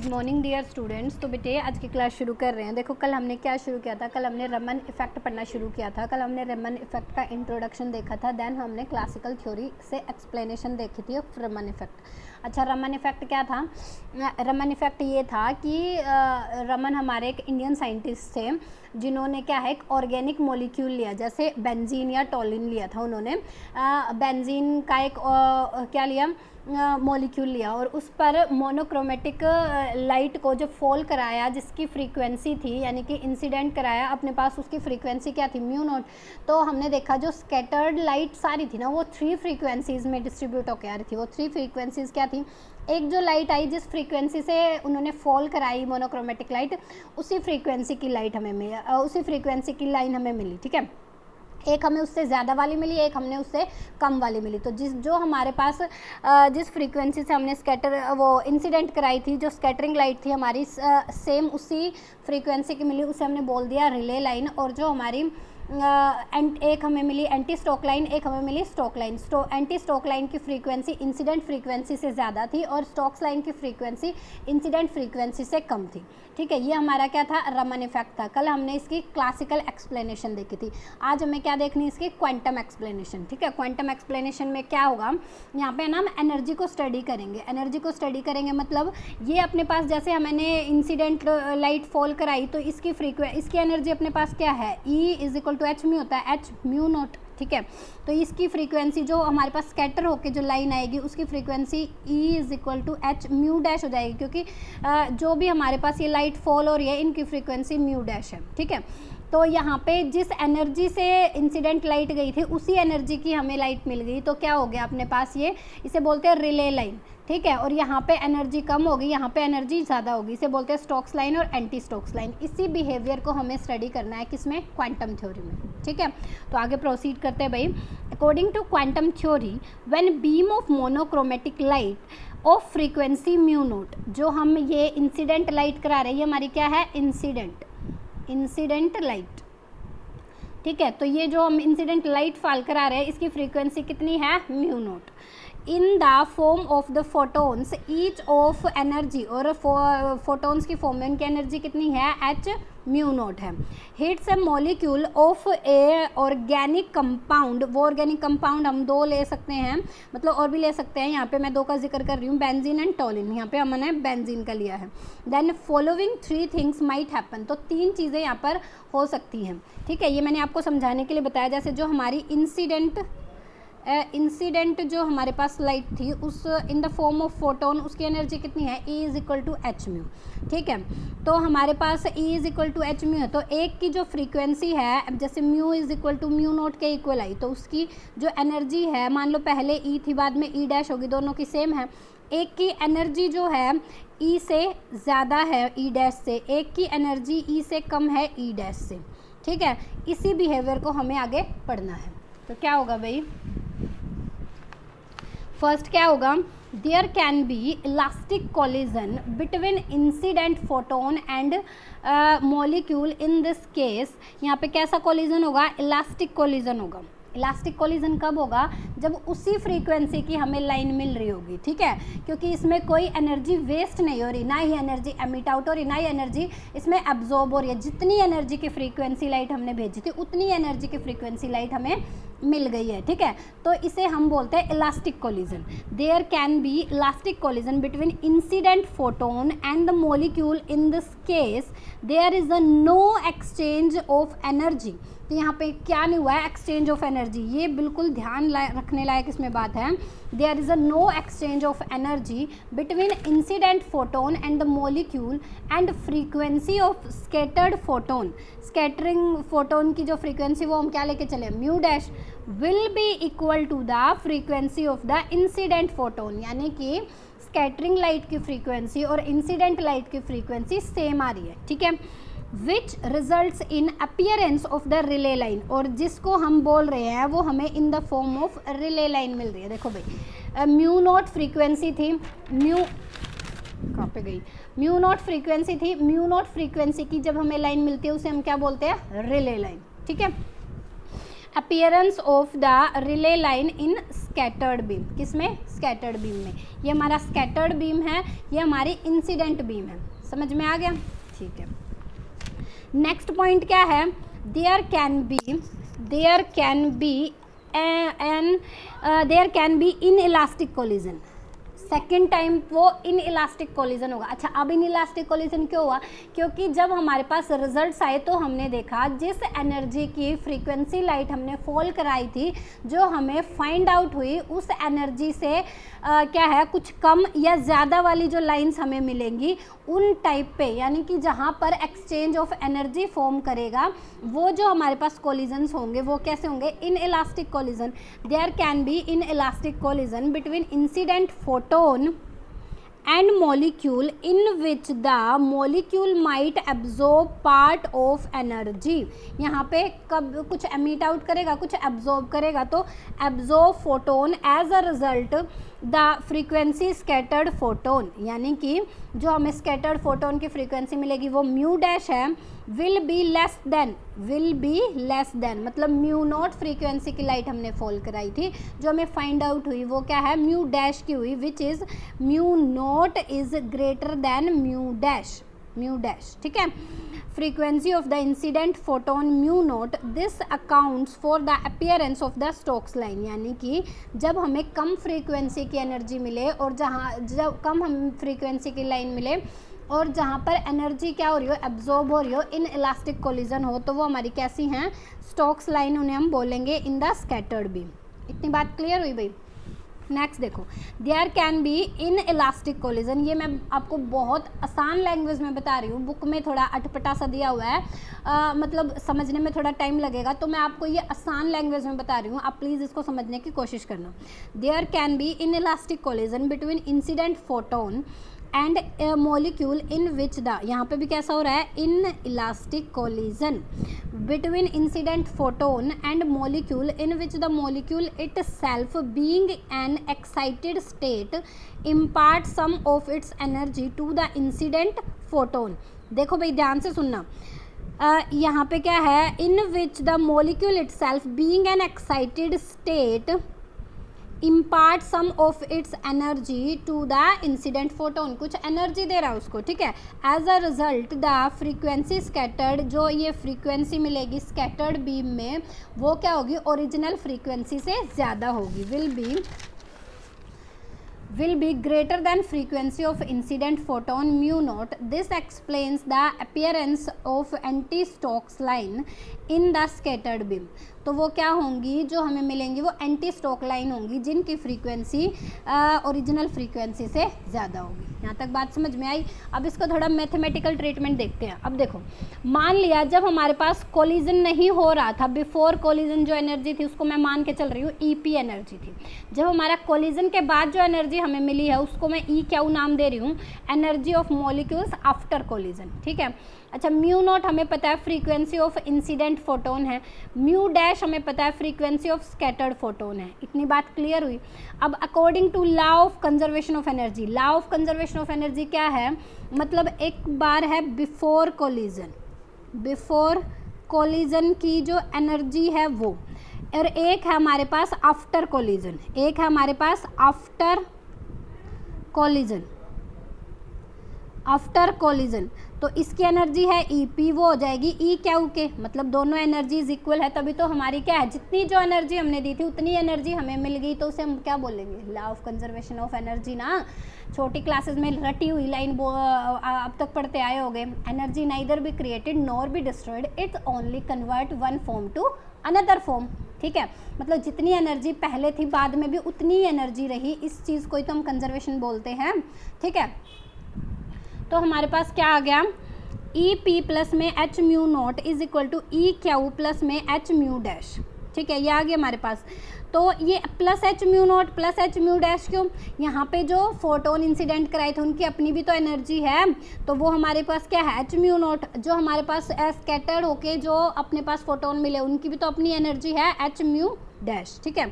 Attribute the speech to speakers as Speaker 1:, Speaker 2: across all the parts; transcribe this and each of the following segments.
Speaker 1: Good morning dear students. तो बेटे आज की क्लास शुरू कर रहे हैं। देखो कल हमने क्या शुरू किया था, कल हमने रमन इफेक्ट पढ़ना शुरू किया था। कल हमने रमन इफेक्ट का इंट्रोडक्शन देखा था, देन हमने क्लासिकल थ्योरी से एक्सप्लेनेशन देखी थी ऑफ रमन इफेक्ट। अच्छा, रमन इफेक्ट क्या था? रमन इफेक्ट ये था कि रमन हमारे एक इंडियन साइंटिस्ट थे जिन्होंने क्या है एक ऑर्गेनिक मॉलिक्यूल लिया, जैसे बेंजीन या टोलिन लिया था उन्होंने। बेंजीन का एक क्या लिया मॉलिक्यूल लिया और उस पर मोनोक्रोमेटिक लाइट को जो फॉल कराया, जिसकी फ्रीक्वेंसी थी यानी कि इंसिडेंट कराया, अपने पास उसकी फ्रीक्वेंसी क्या थी, म्यू नॉट। तो हमने देखा जो स्कैटर्ड लाइट सारी थी ना वो 3 फ्रीक्वेंसीज में डिस्ट्रीब्यूट होकर आ रही थी। वो 3 फ्रीक्वेंसीज क्या थी? एक जो लाइट आई जिस फ्रीक्वेंसी से उन्होंने फॉल कराई मोनोक्रोमेटिक लाइट, उसी फ्रीक्वेंसी की लाइट हमें मिली, उसी फ्रीक्वेंसी की लाइन हमें मिली। ठीक है, एक हमें उससे ज़्यादा वाली मिली, एक हमने उससे कम वाली मिली। तो जो हमारे पास जिस फ्रीक्वेंसी से हमने वो इंसिडेंट कराई थी, जो स्कैटरिंग लाइट थी हमारी, सेम उसी फ्रीक्वेंसी की मिली, उसे हमने बोल दिया रिले लाइन। और जो हमारी एक हमें मिली एंटी स्टोक लाइन, एक हमें मिली Stokes line. Anti Stokes line की फ्रीक्वेंसी इंसिडेंट फ्रीक्वेंसी से ज़्यादा थी और स्टोक्स लाइन की फ्रीक्वेंसी इंसिडेंट फ्रीक्वेंसी से कम थी। ठीक है, ये हमारा क्या था, रमन इफेक्ट था। कल हमने इसकी क्लासिकल एक्सप्लेनेशन देखी थी, आज हमें क्या देखनी है, इसकी क्वांटम एक्सप्लेनेशन। ठीक है, क्वांटम एक्सप्लेनेशन में क्या होगा, यहाँ पे ना हम एनर्जी को स्टडी करेंगे। एनर्जी को स्टडी करेंगे मतलब ये अपने पास, जैसे मैंने इंसिडेंट लाइट फॉल कराई तो इसकी एनर्जी अपने पास क्या है, E = h म्यू होता है, h म्यू नॉट। ठीक है, तो इसकी फ्रीक्वेंसी जो हमारे पास स्कैटर होके जो लाइन आएगी उसकी frequency E = h mu dash हो जाएगी, क्योंकि जो भी हमारे पास ये लाइट फॉल हो रही है इनकी फ्रीक्वेंसी म्यू डैश है। ठीक है, तो यहाँ पे जिस एनर्जी से इंसिडेंट लाइट गई थी उसी एनर्जी की हमें लाइट मिल गई, तो क्या हो गया अपने पास, ये इसे बोलते हैं रिले लाइन। ठीक है, और यहाँ पे एनर्जी कम होगी, यहाँ पे एनर्जी ज़्यादा होगी, इसे बोलते हैं स्टोक्स लाइन और एंटी स्टोक्स लाइन। इसी बिहेवियर को हमें स्टडी करना है किसमें, क्वांटम थ्योरी में। ठीक है, तो आगे प्रोसीड करते हैं भाई। According to quantum theory, when beam of monochromatic light of frequency mu nought, जो हम ये इंसिडेंट लाइट करा रहे हैं, ये हमारी क्या है, इंसिडेंट लाइट। ठीक है, तो ये जो हम इंसिडेंट लाइट फॉल करा रहे हैं इसकी फ्रीक्वेंसी कितनी है, mu naught. In the form of the photons, each of energy, और फोटोन्स की फॉर्म में उनकी एनर्जी कितनी है, h म्यू नोट है। Hits A molecule of A organic compound, वो ऑर्गेनिक कंपाउंड हम 2 ले सकते हैं, मतलब और भी ले सकते हैं, यहाँ पे मैं 2 का जिक्र कर रही हूँ, बेंजीन एंड टोलिन। यहाँ पे हमने बेंजीन का लिया है। Then following 3 things might happen, तो 3 चीज़ें यहाँ पर हो सकती हैं। ठीक है, ये मैंने आपको समझाने के लिए बताया, जैसे जो हमारी इंसिडेंट जो हमारे पास लाइट थी उस इन द फॉर्म ऑफ फोटोन, उसकी एनर्जी कितनी है, E = h म्यू। ठीक है, तो हमारे पास E = h म्यू है, तो एक की जो फ्रीक्वेंसी है, जैसे म्यू = म्यू नोट के इक्वल आई, तो उसकी जो एनर्जी है, मान लो पहले E थी बाद में E डैश होगी, दोनों की सेम है। एक की एनर्जी जो है E से ज़्यादा है E डैश से, एक की एनर्जी E से कम है E डैश से। ठीक है, इसी बिहेवियर को हमें आगे पढ़ना है। तो क्या होगा भाई, फर्स्ट क्या होगा, there can be elastic collision between incident photon and molecule. In this case यहाँ पे कैसा कोलिजन होगा, इलास्टिक कोलिजन होगा। इलास्टिक कोलिजन कब होगा, जब उसी फ्रीक्वेंसी की हमें लाइन मिल रही होगी। ठीक है, क्योंकि इसमें कोई एनर्जी वेस्ट नहीं हो रही, ना ही एनर्जी एमिट आउट हो रही, ना ही एनर्जी इसमें एब्जॉर्ब हो रही है। जितनी एनर्जी की फ्रीक्वेंसी लाइट हमने भेजी थी उतनी एनर्जी की फ्रीक्वेंसी लाइट हमें मिल गई है। ठीक है, तो इसे हम बोलते हैं elastic collision. There can be elastic collision between incident photon and the molecule. In this case there is a no exchange of energy. तो यहाँ पे क्या नहीं हुआ है, एक्सचेंज ऑफ एनर्जी, ये बिल्कुल ध्यान रखने लायक इसमें बात है। There is a no exchange of energy between incident photon and the molecule and frequency of scattered photon. Scattering photon की जो फ्रीक्वेंसी वो हम क्या लेके चले, mu dash, will be equal to the frequency of the incident photon, यानी कि scattering light की फ्रीक्वेंसी और इंसिडेंट लाइट की फ्रीक्वेंसी सेम आ रही है। ठीक है, which results in appearance of the Rayleigh line, और जिसको हम बोल रहे हैं वो हमें in the form of Rayleigh line मिल रही है। देखो भाई, म्यू नॉट फ्रीक्वेंसी थी, कहाँ पे गई, म्यू नॉट फ्रीक्वेंसी थी, म्यू नॉट फ्रीक्वेंसी की जब हमें लाइन मिलती है उसे हम क्या बोलते हैं, रिले लाइन। ठीक है, appearance of the Rayleigh line in scattered beam, किसमें? स्कैटर्ड बीम में। ये हमारा स्कैटर्ड बीम है, ये हमारी इंसिडेंट बीम है। समझ में आ गया? ठीक है। नेक्स्ट पॉइंट क्या है? There can be inelastic collision. Second time वो इन इलास्टिक कोलिजन होगा। अच्छा, अब इन इलास्टिक कोलिजन क्यों हुआ? क्योंकि जब हमारे पास रिजल्ट्स आए तो हमने देखा जिस एनर्जी की फ्रीक्वेंसी लाइट हमने फॉल कराई थी, जो हमें फाइंड आउट हुई, उस एनर्जी से क्या है, कुछ कम या ज़्यादा वाली जो लाइंस हमें मिलेंगी उन टाइप पे, यानी कि जहाँ पर एक्सचेंज ऑफ एनर्जी फॉर्म करेगा, वो जो हमारे पास कोलिजन्स होंगे वो कैसे होंगे? Inelastic collision. There can be inelastic collision between incident photon and molecule in which the molecule might absorb part of energy। यहाँ पे कब कुछ emit out करेगा, कुछ absorb करेगा, तो absorb photon as a result the frequency scattered photon, यानी कि जो हमें scattered photon की frequency मिलेगी वो म्यू डैश है, will be less than मतलब म्यू नॉट फ्रीक्वेंसी की लाइट हमने फॉल कराई थी, जो हमें फाइंड आउट हुई वो क्या है? म्यू डैश की हुई, which is mu nought is greater than mu dash. ठीक है। Frequency of the incident photon mu naught, this accounts for the appearance of the Stokes line, यानी कि जब हमें कम फ्रीक्वेंसी की एनर्जी मिले और जब कम हम फ्रीक्वेंसी की लाइन मिले और जहाँ पर एनर्जी क्या हो रही हो? एब्जॉर्ब हो रही हो, इन इलास्टिक कोलिजन हो, तो वो हमारी कैसी हैं? स्टोक्स लाइन उन्हें हम बोलेंगे इन द स्कैटर्ड बीम। इतनी बात क्लियर हुई भाई? नेक्स्ट देखो, there can be inelastic collision. ये मैं आपको बहुत आसान लैंग्वेज में बता रही हूँ, बुक में थोड़ा अटपटा सा दिया हुआ है, मतलब समझने में थोड़ा टाइम लगेगा, तो मैं आपको ये आसान लैंग्वेज में बता रही हूँ, आप प्लीज़ इसको समझने की कोशिश करना। There can be inelastic collision between incident photon and molecule in which the, यहाँ पे भी कैसा हो रहा है? Inelastic collision between incident photon and molecule in which the molecule itself being an excited state impart some of its energy to the incident photon. देखो भाई ध्यान से सुनना, यहाँ पे क्या है? In which the molecule itself being an excited state impart some of its energy to the incident photon, कुछ एनर्जी दे रहा है उसको, ठीक है। As a result the frequency scattered, जो ये फ्रीक्वेंसी मिलेगी स्कैटर्ड बीम में, वो क्या होगी? ओरिजिनल फ्रीक्वेंसी से ज़्यादा होगी, will be greater than frequency of incident photon mu naught. This explains the appearance of anti-Stokes line in the scattered beam। तो वो क्या होंगी? जो हमें मिलेंगी वो एंटी स्टोक लाइन होंगी, जिनकी फ्रीक्वेंसी ओरिजिनल फ्रीक्वेंसी से ज़्यादा होगी। यहाँ तक बात समझ में आई? अब इसको थोड़ा मैथमेटिकल ट्रीटमेंट देखते हैं। अब देखो, मान लिया जब हमारे पास कोलिजन नहीं हो रहा था, बिफोर कोलिजन जो एनर्जी थी उसको मैं मान के चल रही हूँ ईपी एनर्जी थी। जब हमारा कोलिजन के बाद जो एनर्जी हमें मिली है उसको मैं ई क्यू नाम दे रही हूँ, energy of molecules after collision, ठीक है। अच्छा, म्यू नॉट हमें पता है फ्रीक्वेंसी ऑफ इंसिडेंट फोटोन है, म्यू डैश हमें पता है फ्रीक्वेंसी ऑफ स्कैटर्ड फोटोन है। इतनी बात क्लियर हुई? अब according to law of conservation of energy, law of conservation of energy क्या है? मतलब एक बार है बिफोर कोलिजन की जो एनर्जी है वो, और एक है हमारे पास आफ्टर कोलिजन, एक है हमारे पास आफ्टर कोलिजन। तो इसकी एनर्जी है ईपी, वो हो जाएगी ई क्यू के, मतलब दोनों एनर्जीज इक्वल है, तभी तो हमारी क्या है? जितनी जो एनर्जी हमने दी थी उतनी एनर्जी हमें मिल गई, तो उसे हम क्या बोलेंगे? Law of conservation of energy ना। छोटी क्लासेस में रटी हुई लाइन अब तक पढ़ते आए होंगे, energy neither be created nor be destroyed, it's only convert one form to another form, ठीक है। मतलब जितनी एनर्जी पहले थी बाद में भी उतनी ही एनर्जी रही, इस चीज़ को ही तो हम कंजर्वेशन बोलते हैं, ठीक है। तो हमारे पास क्या आ गया? ई पी प्लस में H mu nought is equal to E Q plus में एच म्यू डैश, ठीक है, ये आ गया हमारे पास। तो ये plus H mu nought plus H mu dash क्यों? यहाँ पे जो फोटोन इंसिडेंट कराए थे उनकी अपनी भी तो एनर्जी है, तो वो हमारे पास क्या है? H mu not. जो हमारे पास स्कैटर्ड होके जो अपने पास फोटोन मिले उनकी भी तो अपनी एनर्जी है, एच म्यू डैश, ठीक है।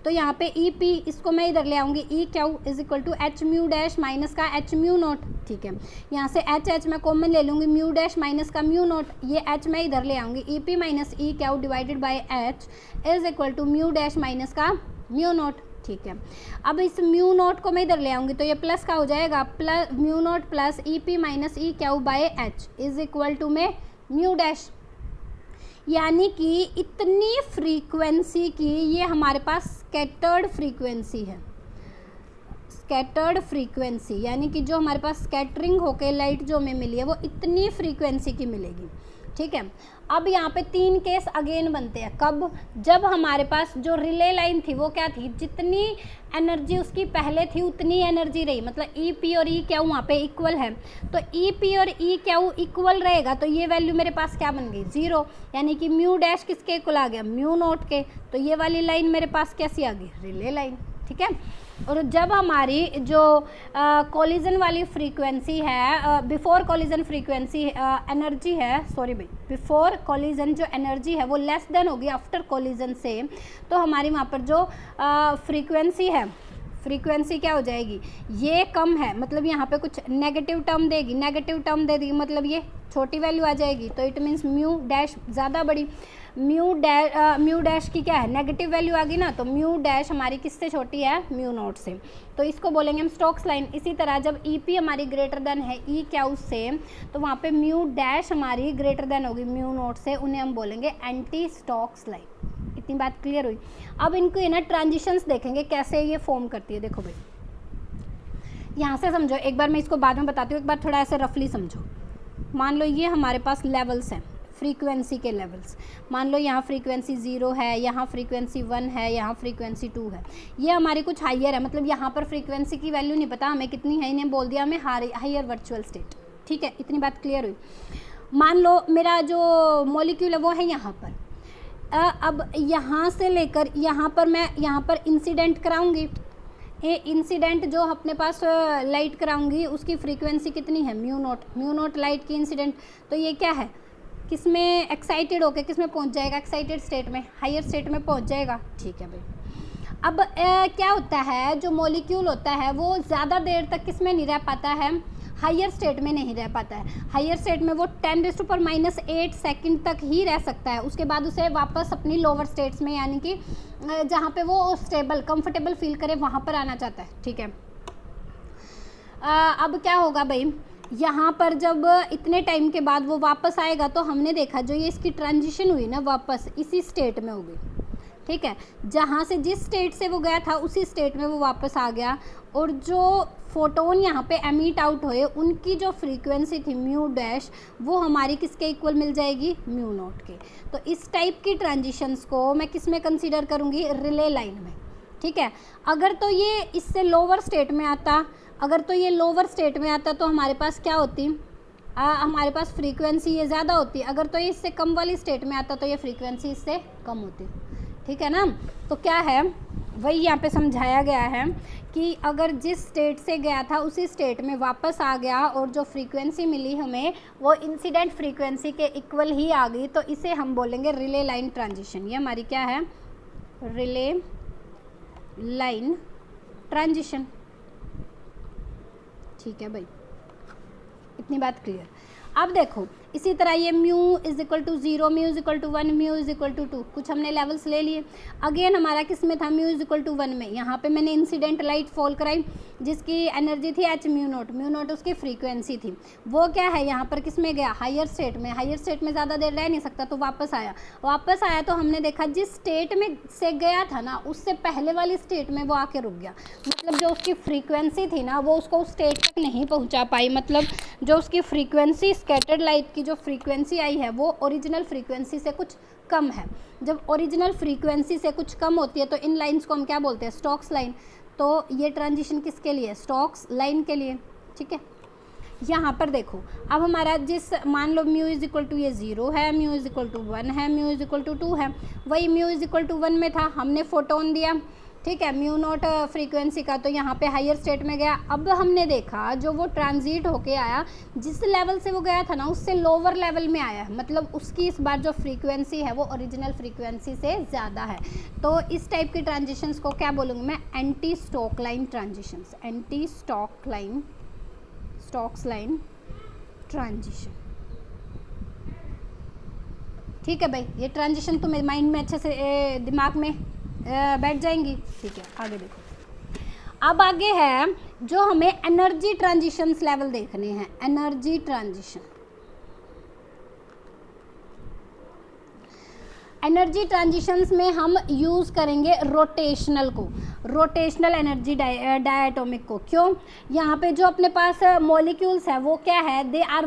Speaker 1: तो यहाँ पे ई पी इसको मैं इधर ले आऊँगी, E Q is equal to H mu dash minus का एच म्यू नोट। ठीक है, यहाँ से एच एच मैं कॉमन ले लूँगी, म्यू डैश माइनस का म्यू नोट, ये एच मैं इधर ले आऊँगी, E P minus E Q divided by H is equal to mu dash minus का म्यू नोट। ठीक है, अब इस म्यू नोट को मैं इधर ले आऊँगी तो ये प्लस का हो जाएगा, plus mu nought plus E P minus E Q by H is equal to में म्यू डैश। यानी कि इतनी फ्रीक्वेंसी की ये हमारे पास स्कैटर्ड फ्रीक्वेंसी है, स्कैटर्ड फ्रीक्वेंसी यानी कि जो हमारे पास स्कैटरिंग होके लाइट जो हमें मिली है वो इतनी फ्रीक्वेंसी की मिलेगी। ठीक है, अब यहाँ पे 3 केस अगेन बनते हैं। कब? जब हमारे पास जो रिले लाइन थी वो क्या थी, जितनी एनर्जी उसकी पहले थी उतनी एनर्जी रही, मतलब ई पी और ई क्यू वहाँ पे इक्वल है, तो ई पी और ई क्यू इक्वल रहेगा तो ये वैल्यू मेरे पास क्या बन गई, 0, यानी कि म्यू डैश किसके इक्वल आ गया, म्यू नोट के, तो ये वाली लाइन मेरे पास कैसी आ गई, रिले लाइन। ठीक है, और जब हमारी जो कोलिजन वाली फ्रीक्वेंसी है, बिफोर कोलिजन फ्रीक्वेंसी एनर्जी है, सॉरी भाई, बिफोर कोलिजन जो एनर्जी है वो लेस देन होगी आफ्टर कोलिजन से, तो हमारी वहाँ पर जो फ्रीक्वेंसी है, फ्रीक्वेंसी क्या हो जाएगी, ये कम है, मतलब यहाँ पे कुछ नेगेटिव टर्म देगी, नेगेटिव टर्म दे देगी, मतलब ये छोटी वैल्यू आ जाएगी, तो इट मीन्स म्यू डैश ज़्यादा बड़ी, म्यू डैश की क्या है, नेगेटिव वैल्यू आ गई ना, तो म्यू डैश हमारी किससे छोटी है, म्यू नोट से, तो इसको बोलेंगे हम स्टोक्स लाइन। इसी तरह जब ई पी हमारी ग्रेटर देन है ई क्यू से, तो वहाँ पे म्यू डैश हमारी ग्रेटर देन होगी म्यू नोट से, उन्हें हम बोलेंगे एंटी स्टोक्स लाइन। इतनी बात क्लियर हुई। अब इनको ये ना ट्रांजिशंस देखेंगे कैसे ये फॉर्म करती है। देखो भाई, यहाँ से समझो, एक बार मैं इसको बाद में बताती हूँ, एक बार थोड़ा ऐसे रफली समझो। मान लो ये हमारे पास लेवल्स हैं, फ्रीक्वेंसी के लेवल्स। मान लो यहाँ फ्रीक्वेंसी 0 है, यहाँ फ्रीक्वेंसी 1 है, यहाँ फ्रीक्वेंसी 2 है, ये हमारी कुछ हाइयर है, मतलब यहाँ पर फ्रीक्वेंसी की वैल्यू नहीं पता हमें कितनी है, इन्हें बोल दिया हमें हाइयर वर्चुअल स्टेट। ठीक है, इतनी बात क्लियर हुई। मान लो मेरा जो मॉलिक्यूल है वो है यहाँ पर, अब यहाँ से लेकर यहाँ पर मैं यहाँ पर इंसिडेंट कराऊंगी, ये इंसिडेंट जो अपने पास लाइट कराऊंगी उसकी फ्रीक्वेंसी कितनी है, mu naught, mu naught light की इंसिडेंट, तो ये क्या है, किस में एक्साइटेड होके किस में पहुँच जाएगा, एक्साइटेड स्टेट में, हायर स्टेट में पहुँच जाएगा। ठीक है भाई, अब क्या होता है, जो मॉलिक्यूल होता है वो ज़्यादा देर तक किस में नहीं रह पाता है, हायर स्टेट में नहीं रह पाता है। हायर स्टेट में वो 10⁻⁸ सेकंड तक ही रह सकता है, उसके बाद उसे वापस अपनी लोअर स्टेट्स में, यानी कि जहाँ पे वो स्टेबल कंफर्टेबल फील करे वहाँ पर आना चाहता है। ठीक है, अब क्या होगा भाई, यहाँ पर जब इतने टाइम के बाद वो वापस आएगा तो हमने देखा जो ये इसकी ट्रांजिशन हुई ना वापस इसी स्टेट में होगी। ठीक है, जहाँ से जिस स्टेट से वो गया था उसी स्टेट में वो वापस आ गया, और जो फोटोन यहाँ पे एमिट आउट हुए उनकी जो फ्रीक्वेंसी थी म्यू डैश, वो हमारी किसके इक्वल मिल जाएगी, म्यू नोट के। तो इस टाइप की ट्रांजिशंस को मैं किस में कंसीडर करूँगी, रिले लाइन में। ठीक है, अगर तो ये इससे लोअर स्टेट में आता, अगर तो ये लोअर स्टेट में आता तो हमारे पास क्या होती, हमारे पास फ्रीक्वेंसी ये ज़्यादा होती, अगर तो ये इससे कम वाली स्टेट में आता तो ये फ्रीक्वेंसी इससे कम होती। ठीक है ना, तो क्या है, वही यहाँ पे समझाया गया है कि अगर जिस स्टेट से गया था उसी स्टेट में वापस आ गया और जो फ्रीक्वेंसी मिली हमें वो इंसिडेंट फ्रीक्वेंसी के इक्वल ही आ गई, तो इसे हम बोलेंगे रिले लाइन ट्रांजिशन। ये हमारी क्या है, रिले लाइन ट्रांजिशन। ठीक है भाई, इतनी बात क्लियर। अब देखो इसी तरह ये mu is equal to 0, mu is equal to 1, mu is equal to 2, कुछ हमने लेवल्स ले लिए। अगेन हमारा किस में था, म्यू इज इक्वल टू 1 में, यहाँ पे मैंने इंसिडेंट लाइट फॉल कराई जिसकी एनर्जी थी एच म्यू नोट उसकी फ्रीक्वेंसी थी, वो क्या है यहाँ पर किस में गया, हायर स्टेट में। हायर स्टेट में ज़्यादा देर रह नहीं सकता तो वापस आया तो हमने देखा जिस स्टेट में से गया था ना उससे पहले वाली स्टेट में वो आके रुक गया, मतलब जो उसकी फ्रीक्वेंसी थी ना वो उसको उस स्टेट तक नहीं पहुँचा पाई, मतलब जो उसकी फ्रीक्वेंसी स्कैटर्ड लाइट की जो फ्रीक्वेंसी आई है वो ओरिजिनल फ्रीक्वेंसी से कुछ कम है। जब ओरिजिनल फ्रीक्वेंसी से कुछ कम होती है तो इन लाइंस को हम क्या बोलते हैं, स्टोक्स लाइन। तो ये ट्रांजिशन किसके लिए, स्टोक्स लाइन के लिए। ठीक है, यहाँ पर देखो अब हमारा जिस, मान लो म्यू इज इक्वल टू ये 0 है, म्यू इज इक्वल टू 1 है, म्यू इज इक्वल टू 2 है, वही म्यू इज इक्वल टू 1 में था, हमने फोटोन दिया। ठीक है, म्यू नॉट फ्रीक्वेंसी का, तो यहाँ पे हायर स्टेट में गया। अब हमने देखा जो वो ट्रांजिट होके आया, जिस लेवल से वो गया था ना उससे लोअर लेवल में आया है, मतलब उसकी इस बार जो फ्रीक्वेंसी है वो ओरिजिनल फ्रीक्वेंसी से ज़्यादा है। तो इस टाइप की ट्रांजिशंस को क्या बोलूँगी मैं, anti Stokes line transitions, anti Stokes line transition. ठीक है भाई, ये ट्रांजिशन तुम्हें माइंड में अच्छे से दिमाग में बैठ जाएंगी। ठीक है, आगे देखो। अब आगे है जो हमें एनर्जी ट्रांजिशंस लेवल देखने हैं, एनर्जी ट्रांजिशन। एनर्जी ट्रांजिशंस में हम यूज़ करेंगे रोटेशनल को, रोटेशनल एनर्जी डायटोमिक को। क्यों, यहाँ पे जो अपने पास मॉलिक्यूल्स है वो क्या है, दे आर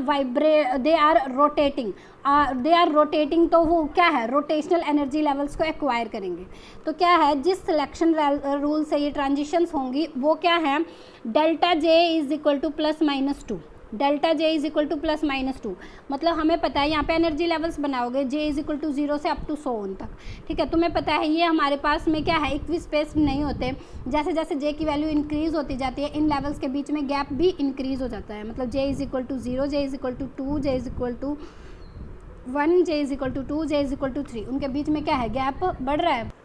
Speaker 1: रोटेटिंग, तो वो क्या है, रोटेशनल एनर्जी लेवल्स को एक्वायर करेंगे। तो क्या है, जिस सिलेक्शन रूल से ये ट्रांजिशंस होंगी वो क्या है, delta J is equal two plus minus two, delta J is equal two plus minus two. मतलब हमें पता है यहाँ पे एनर्जी लेवल्स बनाओगे जे इज इक्वल टू 0 से अप टू 100 तक। ठीक है, तुम्हें पता है ये हमारे पास में क्या है, इक्वी स्पेस नहीं होते। जैसे जैसे जे की वैल्यू इंक्रीज होती जाती है, इन लेवल्स के बीच में गैप भी इंक्रीज हो जाता है। मतलब J is equal to 0, J is equal to 2, J is equal to 1, J is equal to 2, J is equal to 3, उनके बीच में क्या है, गैप बढ़ रहा है।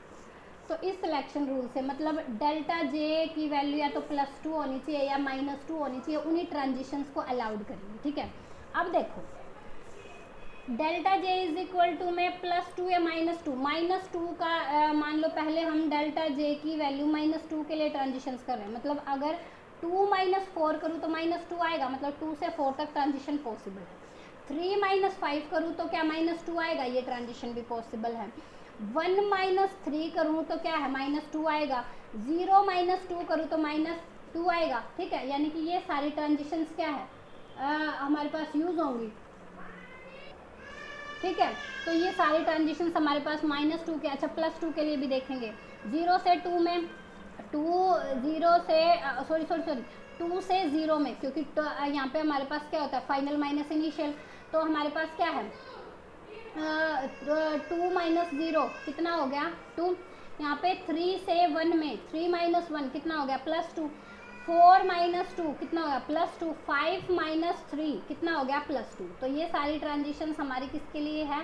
Speaker 1: तो इस सिलेक्शन रूल से मतलब डेल्टा जे की वैल्यू या तो +2 होनी चाहिए या -2 होनी चाहिए, उन्हीं ट्रांजिशंस को अलाउड करेंगे। ठीक है, अब देखो delta J is equal to में +2 या -2 का मान लो पहले हम डेल्टा जे की वैल्यू -2 के लिए ट्रांजिशंस कर रहे हैं। मतलब अगर 2 - 4 करूँ तो -2 आएगा, मतलब 2 से 4 तक ट्रांजिशन पॉसिबल है। 3 - 5 करूँ तो क्या -2 आएगा, ये ट्रांजिशन भी पॉसिबल है। 1 - 3 करूँ तो क्या है, -2 आएगा। 0 - 2 करूँ तो -2 आएगा। ठीक है, यानी कि ये सारी ट्रांजिशंस क्या है, हमारे पास यूज होंगी। ठीक है, तो ये सारी ट्रांजिशंस हमारे पास -2 के, अच्छा +2 के लिए भी देखेंगे। 0 से 2 में, 2 से 0 में, क्योंकि यहाँ पे हमारे पास क्या होता है, फाइनल माइनस इनिशियल। तो हमारे पास क्या है, 2 - 0 कितना हो गया, 2। यहाँ पे 3 से 1 में 3 - 1 कितना हो गया, +2। 4 - 2 कितना हो गया, +2। 5 - 3 कितना हो गया, +2। तो ये सारी ट्रांजिशंस हमारी किसके लिए है,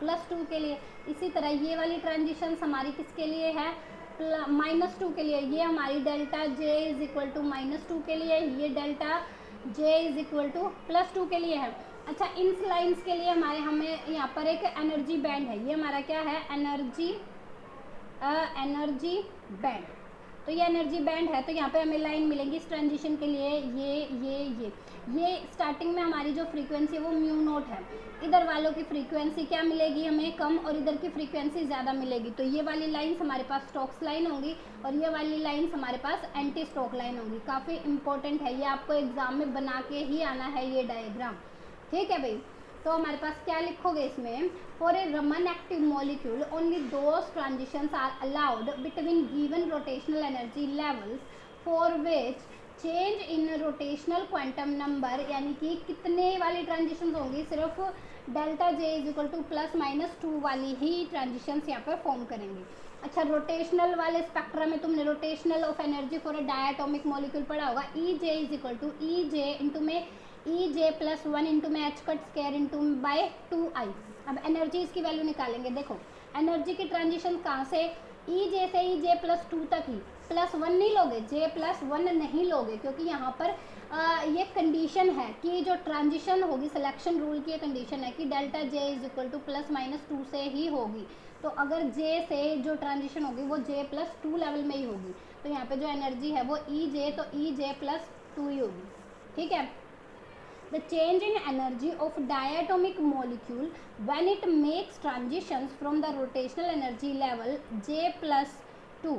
Speaker 1: +2 के लिए। इसी तरह ये वाली ट्रांजिशंस हमारी किसके लिए है, -2 के लिए। ये हमारी delta J is equal to -2 के लिए, ये delta J is equal to +2 के लिए है। अच्छा, इन लाइंस के लिए हमें यहाँ पर एक एनर्जी बैंड है, ये हमारा क्या है, एनर्जी बैंड। तो ये एनर्जी बैंड है, तो यहाँ पे हमें लाइन मिलेंगी इस ट्रांजिशन के लिए, ये स्टार्टिंग में हमारी जो फ्रीक्वेंसी है वो म्यू नॉट है। इधर वालों की फ्रीक्वेंसी क्या मिलेगी हमें, कम, और इधर की फ्रीक्वेंसी ज़्यादा मिलेगी। तो ये वाली लाइन्स हमारे पास स्टोक्स लाइन होंगी और ये वाली लाइन्स हमारे पास एंटी स्टोक लाइन होंगी। काफ़ी इंपॉर्टेंट है ये, आपको एग्जाम में बना के ही आना है ये डायग्राम। ठीक है भाई, तो हमारे पास क्या लिखोगे इसमें, for a Raman active molecule only those transitions are allowed between given rotational energy levels for which change in rotational quantum number, यानी कि कितने वाली ट्रांजिशंस होंगी, सिर्फ delta J is equal to +-2 वाली ही ट्रांजिशंस यहाँ पर फॉर्म करेंगे। अच्छा, रोटेशनल वाले स्पेक्ट्रम में तुमने rotational of energy for a diatomic molecule पढ़ा होगा। E J is equal to E J into में EJ+1 इंटू में h² इंटू बाय 2I। अब एनर्जी इसकी वैल्यू निकालेंगे। देखो एनर्जी की ट्रांजिशन कहाँ से, EJ से EJ+2 तक ही, +1 नहीं लोगे, J+1 नहीं लोगे, क्योंकि यहाँ पर ये कंडीशन है कि जो ट्रांजिशन होगी, सिलेक्शन रूल की ये कंडीशन है कि delta J is equal to +-2 से ही होगी। तो अगर J से जो ट्रांजिशन होगी वो J+2 लेवल में ही होगी, तो यहाँ पे जो एनर्जी है वो EJ, तो EJ+2 ही होगी। ठीक है, the change in energy of diatomic molecule when it makes transitions from the rotational energy level J+2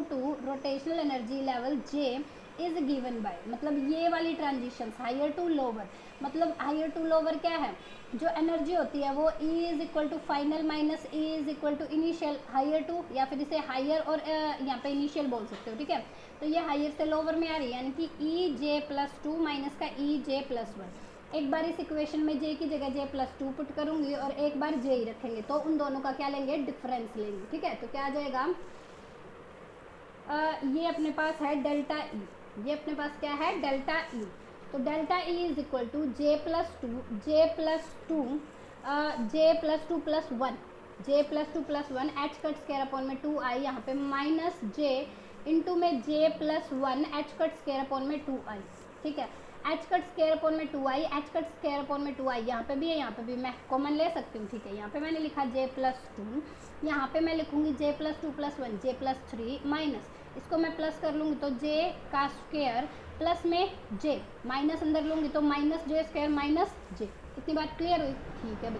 Speaker 1: to rotational energy level J is given by, मतलब ये वाली ट्रांजिशंस हायर टू लोअर, मतलब higher to lower क्या है, जो energy होती है वो E is equal to final minus E is equal to initial, higher to, या फिर इसे हायर और यहाँ पे इनिशियल बोल सकते हो। ठीक है, तो ये हायर से लोअर में आ रही है, यानी कि EJ+2 माइनस का EJ+1। एक बार इस इक्वेशन में J की जगह J+2 पुट करूंगी और एक बार J ही रखेंगे, तो उन दोनों का क्या लेंगे, डिफरेंस लेंगे। ठीक है, तो क्या आ जाएगा, ये अपने पास है डेल्टा ई, ये अपने पास क्या है डेल्टा ई। तो delta E is equal to J plus two J plus two plus one, J plus two plus one h cut square upon में 2i, यहाँ पे माइनस जे इंटू में J plus one h cut square upon में 2i। ठीक है, H cut square upon में 2i, H cut square upon में 2i, यहाँ पे भी है, यहाँ पे भी मैं कॉमन ले सकती हूँ। ठीक है, यहाँ पे मैंने लिखा जे प्लस टू, यहाँ पे मैं लिखूँगी जे plus two plus one, J plus three minus, इसको मैं प्लस कर लूँगी तो जे का स्क्वायर प्लस में जे, माइनस अंदर लूँगी तो माइनस जे स्क्वायर माइनस जे। इतनी बात क्लियर हुई? ठीक है भाई।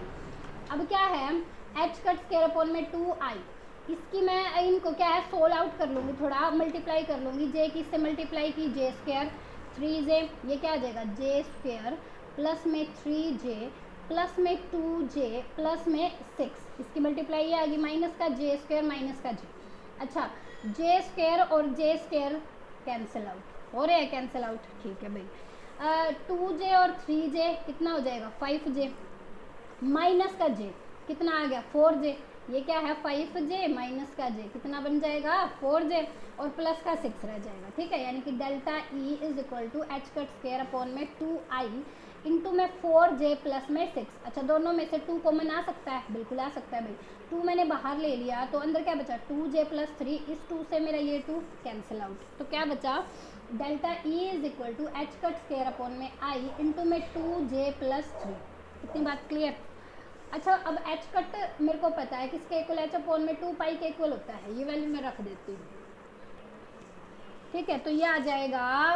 Speaker 1: अब क्या है, एच कट स्क्वायर अपॉन में 2i, इसकी मैं इनको क्या है सोल्व आउट कर लूँगी, थोड़ा मल्टीप्लाई कर लूँगी, जे की इससे मल्टीप्लाई की जे स्क्वायर 3j, ये क्या आ जाएगा जे स्क्वायर प्लस में 3j प्लस में 2j प्लस में 6, इसकी मल्टीप्लाई ये आ गई माइनस का जे स्क्वायर माइनस का जे। अच्छा, जे स्क्वायर और जे स्क्वायर कैंसिल आउट हो रहे हैं, कैंसिल आउट। ठीक है भाई, 2j और 3j कितना हो जाएगा 5j, माइनस का j कितना आ गया 4j, ये क्या है 5j माइनस का j कितना बन जाएगा 4j, और प्लस का 6 रह जाएगा। ठीक है, यानी कि delta E is equal to h cut square upon में 2i इंटू में 4j प्लस में 6। अच्छा, दोनों में से 2 कॉमन आ सकता है, बिल्कुल आ सकता है भाई। 2 मैंने बाहर ले लिया तो अंदर क्या बचा 2j प्लस 3, इस 2 से मेरा ये 2 कैंसिल आउट, तो क्या बचा delta E is equal to h cut square upon में i इंटू में 2j प्लस 3। इतनी बात क्लियर? अच्छा, अब एच कट मेरे को पता है किसके इक्वल, एच अपॉन में 2 पाई के इक्वल होता है, ये वैल्यू मैं रख देती हूँ। ठीक है, तो ये आ जाएगा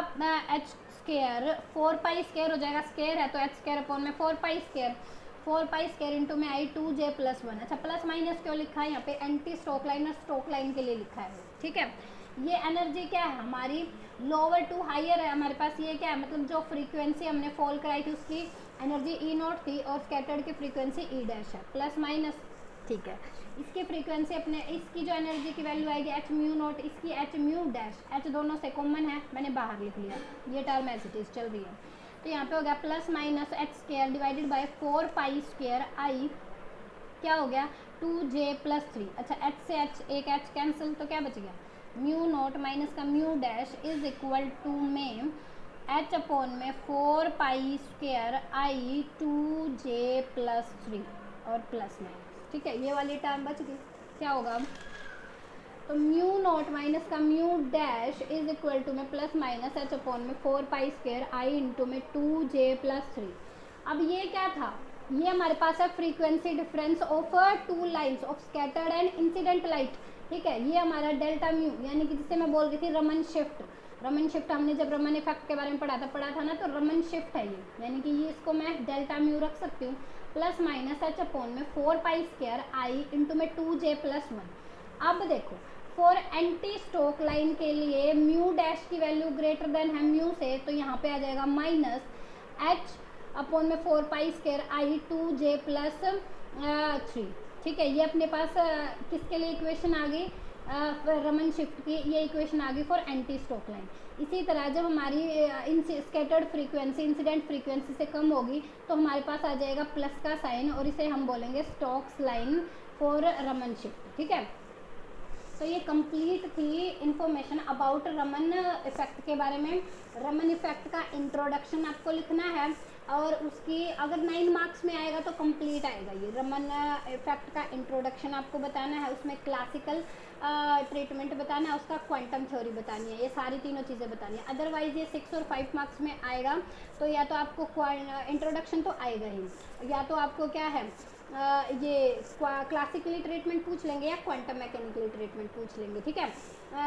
Speaker 1: एच स्क्वायर 4 पाई स्क्वायर हो जाएगा, स्क्वायर है तो एच स्क्वायर अपॉन में 4 पाई स्क्वायर इंटू में आई 2j प्लस 1। अच्छा, प्लस माइनस क्यों लिखा है यहाँ पे, एंटी स्ट्रोक लाइन और स्ट्रोक लाइन के लिए लिखा है। ठीक है, ये एनर्जी क्या है हमारी लोअर टू हायर है, हमारे पास ये क्या है मतलब जो फ्रीक्वेंसी हमने फॉल कराई थी उसकी एनर्जी ई नॉट थी और स्कैटर्ड की फ्रीक्वेंसी ई डैश है, प्लस माइनस। ठीक है, इसकी फ्रीक्वेंसी अपने इसकी जो एनर्जी की वैल्यू आएगी एच म्यू नॉट, इसकी एच म्यू डैश, एच दोनों से कॉमन है मैंने बाहर लिख लिया, ये टर्म एज इट इज चल रही है। तो यहाँ पे हो गया plus minus h square divided by 4 pi square I, क्या हो गया 2j प्लस 3। अच्छा, एच से एच एक एच कैंसिल, तो क्या बच गया म्यू नॉट माइनस का mu dash is equal to में एच अपॉन में 4 पाई स्क्वायर आई 2j प्लस 3 और प्लस माइनस। ठीक है, ये वाली टर्म बच गई। क्या होगा अब, तो म्यू नॉट माइनस का mu dash is equal to में प्लस माइनस एच अपॉन में 4 पाई स्क्वायर आई इंटू में 2j प्लस 3। अब ये क्या था, ये हमारे पास है frequency difference of 2 lines of scattered and incident light. ठीक है, ये हमारा डेल्टा म्यू, यानी कि जिसे मैं बोल रही थी रमन शिफ्ट। रमन शिफ्ट हमने जब रमन इफेक्ट के बारे में पढ़ा था ना, तो रमन शिफ्ट है ये, यानी कि ये इसको मैं डेल्टा म्यू रख सकती हूँ प्लस माइनस एच अपॉन में 4 पाई स्क्वायर आई इंटू में 2j प्लस 1। अब देखो फॉर एंटी स्ट्रोक लाइन के लिए म्यू डैश की वैल्यू ग्रेटर देन है म्यू से, तो यहाँ पे आ जाएगा माइनस एच अपॉन में 4 पाई स्क्वायर आई 2j प्लस 3। ठीक है, ये अपने पास किसके लिए इक्वेशन आ गई रमन शिफ्ट की, ये इक्वेशन आ गई फॉर एंटी स्ट्रोक लाइन। इसी तरह जब हमारी स्कैटर्ड फ्रीक्वेंसी इंसिडेंट फ्रीक्वेंसी से कम होगी तो हमारे पास आ जाएगा प्लस का साइन और इसे हम बोलेंगे Stokes line for Raman shift. ठीक है, तो ये कंप्लीट थी इंफॉर्मेशन अबाउट रमन इफेक्ट के बारे में। रमन इफेक्ट का इंट्रोडक्शन आपको लिखना है और उसकी अगर 9 मार्क्स में आएगा तो कंप्लीट आएगा। ये रमन इफेक्ट का इंट्रोडक्शन आपको बताना है, उसमें क्लासिकल ट्रीटमेंट बताना है, उसका क्वांटम थ्योरी बतानी है, ये सारी तीनों चीज़ें बतानी है। अदरवाइज ये 6 और 5 मार्क्स में आएगा तो या तो आपको इंट्रोडक्शन तो आएगा ही, या तो आपको क्या है ये क्लासिकली ट्रीटमेंट पूछ लेंगे या क्वांटम मैकेनिकली ट्रीटमेंट पूछ लेंगे। ठीक है,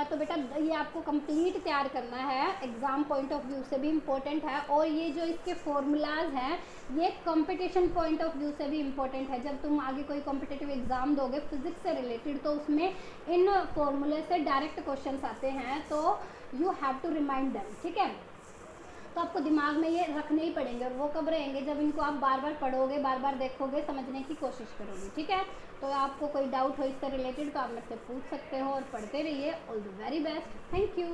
Speaker 1: तो बेटा ये आपको कंप्लीट तैयार करना है, एग्ज़ाम पॉइंट ऑफ व्यू से भी इम्पोर्टेंट है और ये जो इसके फॉर्मूलाज हैं ये कंपटीशन पॉइंट ऑफ व्यू से भी इम्पोर्टेंट है। जब तुम आगे कोई कॉम्पिटिटिव एग्ज़ाम दोगे फिजिक्स से रिलेटेड तो उसमें इन फॉर्मूले से डायरेक्ट क्वेश्चंस आते हैं, तो you have to remind them. ठीक है, तो आपको दिमाग में ये रखने ही पड़ेंगे और वो कब रहेंगे जब इनको आप बार बार पढ़ोगे, बार बार देखोगे, समझने की कोशिश करोगे। ठीक है, तो आपको कोई डाउट हो इससे रिलेटेड तो आप मुझसे पूछ सकते हो और पढ़ते रहिए। All the very best, thank you.